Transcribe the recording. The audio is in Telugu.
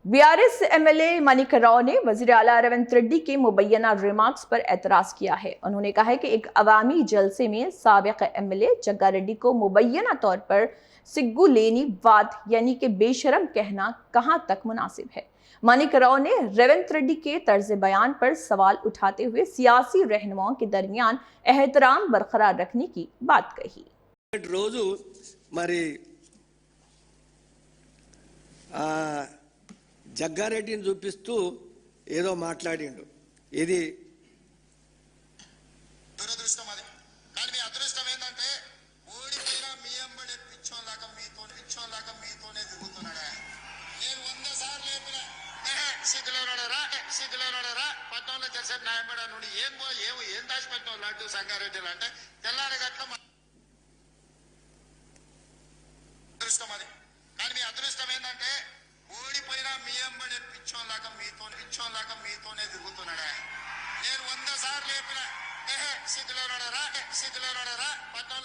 बीआरएस एमएलए मनिक राव ने वजीर आला रेवंत रेड्डी के मुबैना रिमार्क्स पर एतराज किया है। उन्होंने कहा है कि एक अवामी जलसे में साबिक एमएलए जग्गा रेड्डी को मुबैना तौर पर सिग्गू लेनी वाद यानी कि बेशरम कहना कहां तक मुनासिब है। मनिक राव ने रेवंत रेड्डी के तर्ज बयान पर सवाल उठाते हुए सियासी रहनुमाओं के दरमियान एहतराम बरकरार रखने की बात कही। రోజు మరి జగ్గారెడ్డిని చూపిస్తూ ఏదో మాట్లాడిండు. ఇది దురదృష్టం. అది కానీ మీ అదృష్టం ఏంటంటే ఓడిపోయినా మీ ఎంబడే పిచ్చోలాగా మీతోనే తిరుగుతున్నాడా. నేను 100 సార్లు చెప్పిన సిగ్గులోనరా పట్టణంలో చేసే నా ఎంబడ నుండి ఏం దాచిపెట్టిన లడ్డు సంగారెడ్డిలు అంటే తెల్లారి గట్ల అదృష్టం. అది కానీ మీ అదృష్టం ఏంటంటే ఓడిపోయినా మీ ఎంబడే పిచ్చోలాగా మీతోనే తిరుగుతున్నాడా. నేను 100 సార్లు చెప్పిన సిగ్గులోనరా పట్టణంలో